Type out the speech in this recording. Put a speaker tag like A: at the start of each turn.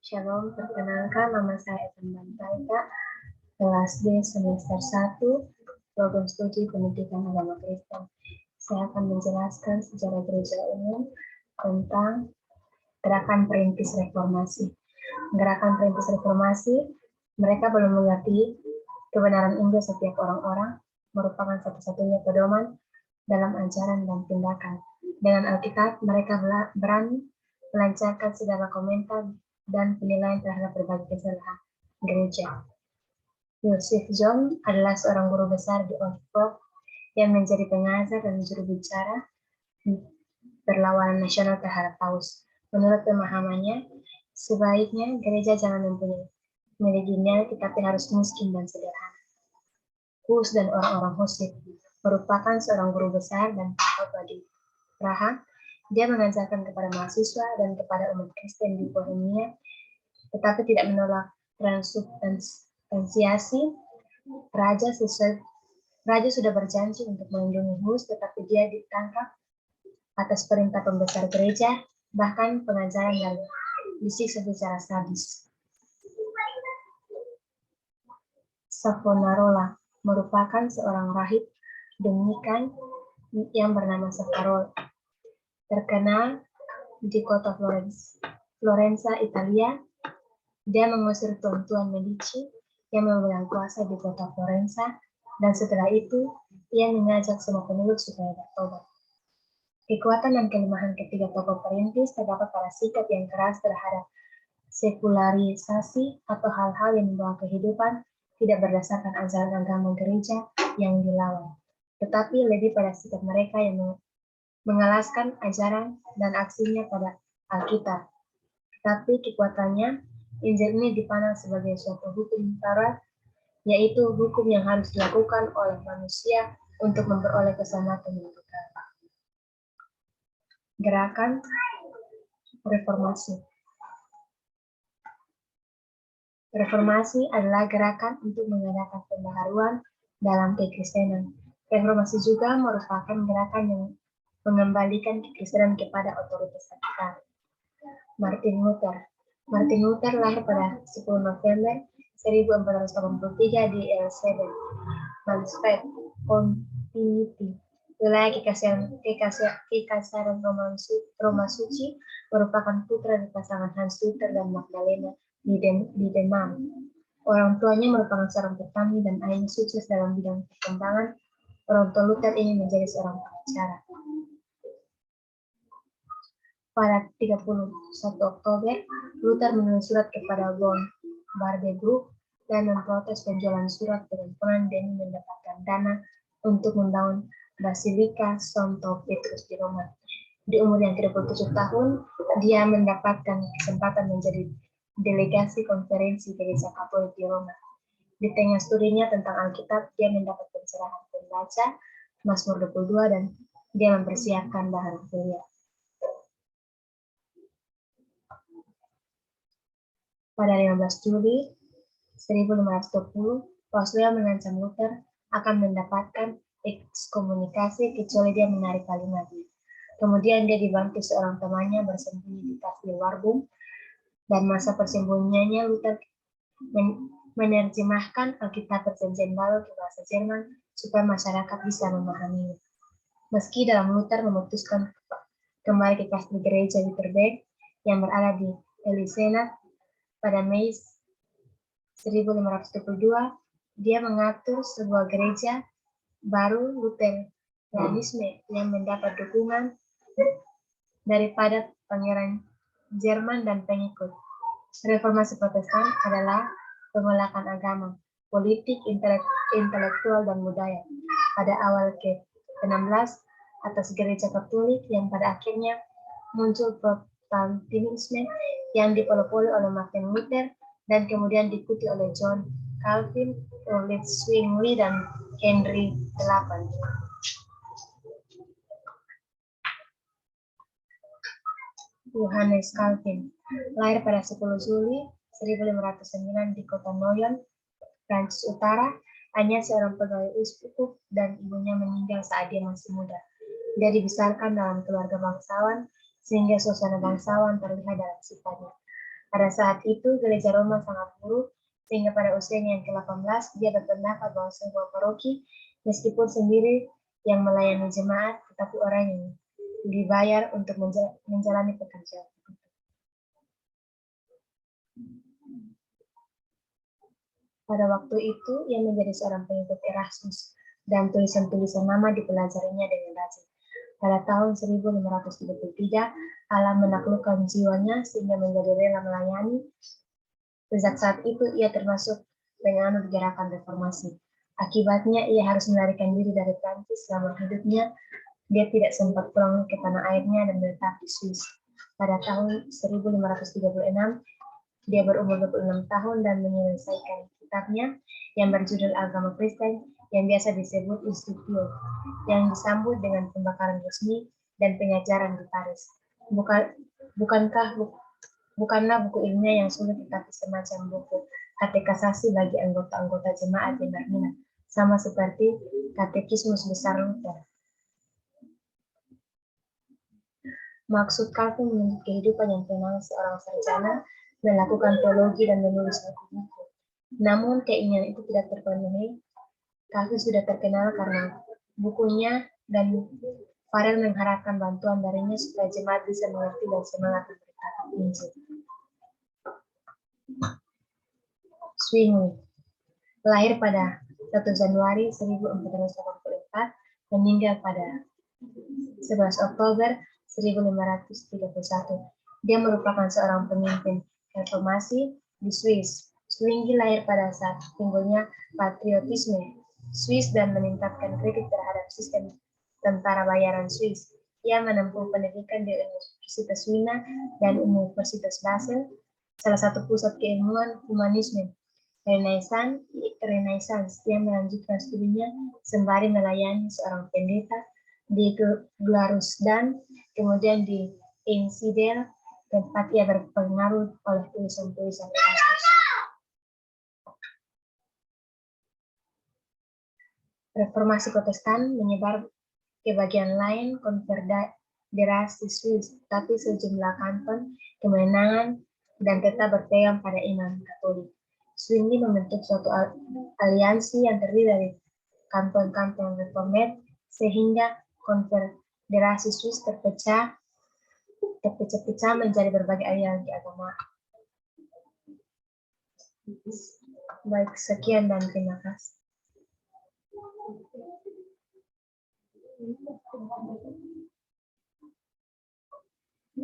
A: Shalom, perkenalkan nama saya Evan Bantaika, kelas D semester 1, program studi pendidikan agama Kristen. Saya akan menjelaskan secara gereja umum tentang gerakan perintis reformasi. Gerakan perintis reformasi, mereka belum mengerti kebenaran Injil setiap orang-orang merupakan satu-satunya pedoman dalam ajaran dan tindakan. Dengan Alkitab, mereka berani melancarkan segala komentar dan penilaian terhadap berbagai kesalahan gereja. Yosef John adalah seorang guru besar di Oxford yang menjadi pengajar dan juru bicara perlawanan nasional terhadap Paus. Menurut pemahamannya, sebaiknya gereja jangan mempunyai milik dunia, tetapi harus miskin dan sederhana. Hus dan orang-orang Hussite merupakan seorang guru besar dan pengkhotbah di Praha. Dia mengajarkan kepada mahasiswa dan kepada umat Kristen di Bohemia, tetapi tidak menolak transubstansiasi. Raja sudah berjanji untuk melindungi Hus, tetapi dia ditangkap atas perintah pembesar gereja, bahkan pengajaran dan disiksa secara sadis. Savonarola merupakan seorang rahib Dominikan yang bernama Savonarola, terkenal di kota Florensa, Italia. Dia mengusir tuan-tuan Medici yang memegang kuasa di kota Florensa, dan setelah itu ia mengajak semua penduduk supaya bertobat. Kekuatan dan kelemahan ketiga tokoh perintis terdapat pada sikap yang keras terhadap sekularisasi atau hal-hal yang membawa kehidupan tidak berdasarkan ajaran agama gereja yang dilawan, tetapi lebih pada sikap mereka yang mengalaskan ajaran dan aksinya pada Alkitab. Tetapi kekuatannya, Injil ini dipandang sebagai suatu hukum Taurat, yaitu hukum yang harus dilakukan oleh manusia untuk memperoleh keselamatan yang kekal. Gerakan reformasi. Reformasi adalah gerakan untuk mengadakan pembaharuan dalam kekristenan. Reformasi juga merupakan gerakan yang mengembalikan kekristenan kepada otoritas Vatikan. Martin Luther lahir pada 10 November 1483 di Elsede, Mansfeld, Continuity, wilayah Kekaisaran Roma Suci, merupakan putra dari pasangan Hans Luther dan Magdalena di Demam. Orang tuanya merupakan seorang petani dan ayahnya sukses dalam bidang perkembangan. Orang tua Luther ini menjadi seorang pengacara. Pada 31 Oktober, Luther menulis surat kepada von Baerdeburg dan memprotes penjualan surat pengampunan demi mendapatkan dana untuk membangun Basilika Santo Petrus di Roma. Di umur yang ke-27 tahun, dia mendapatkan kesempatan menjadi delegasi konferensi Gereja Katolik di Roma. Di tengah studinya tentang Alkitab, dia mendapat pencerahan pembaca Mazmur 22 dan dia mempersiapkan bahan kuliah. Pada 15 Juli 1520, Pauslia mengancam Luther akan mendapatkan ekskomunikasi kecuali dia menarik kalimatnya. Kemudian dia dibantu seorang temannya bersembunyi di kastil Warburg, dan masa persembunyiannya Luther menerjemahkan Alkitab Perjanjian Baru ke bahasa Jerman supaya masyarakat bisa memahaminya. Meski dalam Luther memutuskan kembali ke kastil gereja Wittenberg yang berada di Elisenat pada Mei 1522, dia mengatur sebuah gereja baru Lutheranisme yang mendapat dukungan daripada pangeran Jerman dan pengikut. Reformasi Protestan adalah penolakan agama, politik, intelektual, dan budaya pada awal ke-16 atas gereja Katolik yang pada akhirnya muncul Protestantisme yang dipelopori oleh Martin Luther dan kemudian diikuti oleh John Calvin, Ulrich Zwingli, dan Henry VIII. Johannes Calvin lahir pada 10 Juli 1509 di kota Noyon, Prancis Utara. Hanya seorang pegawai uskup dan ibunya meninggal saat dia masih muda. Dia dibesarkan dalam keluarga bangsawan sehingga suasana bangsawan terlihat dalam sifatnya. Pada saat itu, gereja Roma sangat buruk, sehingga pada usianya yang ke-18, dia berpendapat bahwa sebuah paroki, meskipun sendiri yang melayani jemaat, tetapi orang yang dibayar untuk menjalani pekerjaan. Pada waktu itu, ia menjadi seorang pengikut Erasmus, dan tulisan-tulisan nama dipelajarinya dengan rajin. Pada tahun 1533, Allah menaklukkan jiwanya sehingga menjadi rela melayani. Sejak saat itu, ia termasuk penganut gerakan reformasi. Akibatnya, ia harus melarikan diri dari Prancis selama hidupnya. Dia tidak sempat pulang ke tanah airnya dan menetap di Swiss. Pada tahun 1536, dia berumur 26 tahun dan menyelesaikan kitabnya yang berjudul Agama Kristen yang biasa disebut Institut, yang disambut dengan pembakaran resmi dan pengajaran di Paris. Bukanlah buku ilmiah yang sulit, tetapi semacam buku katekisasi bagi anggota-anggota jemaat yang berminat, sama seperti Katekismus Besar Luther. Maksud Calvin menuntut kehidupan yang tenang seorang sarjana, melakukan teologi dan menulis buku-buku. Namun keinginan itu tidak terpenuhi. Calvin sudah terkenal karena bukunya dan Farel mengharapkan bantuan darinya supaya jemaat bisa mengerti dan semangat memberitakan Injil. Zwingli lahir pada 1 Januari 1484, meninggal pada 11 Oktober 1531. Dia merupakan seorang pemimpin reformasi di Swiss. Zwingli lahir pada saat timbulnya patriotisme Swiss dan meningkatkan kritik terhadap sistem tentara bayaran Swiss. Ia menempuh pendidikan di Universitas Wina dan Universitas Basel, salah satu pusat keilmuan humanisme Renaissance. Ia melanjutkan studinya sembari melayani seorang pendeta di Glarus dan kemudian di Einsiedeln, tempat ia berpengaruh oleh tulisan-tulisan Erasmus. Reformasi Protestan menyebar ke bagian lain konfederasi Swiss, tapi sejumlah kanton kemenangan dan tetap berpegang pada iman Katolik. Zwingli membentuk suatu aliansi yang terdiri dari kanton-kanton reformat sehingga konfederasi Swiss terpecah menjadi berbagai aliansi agama. Baik, sekian dan terima kasih.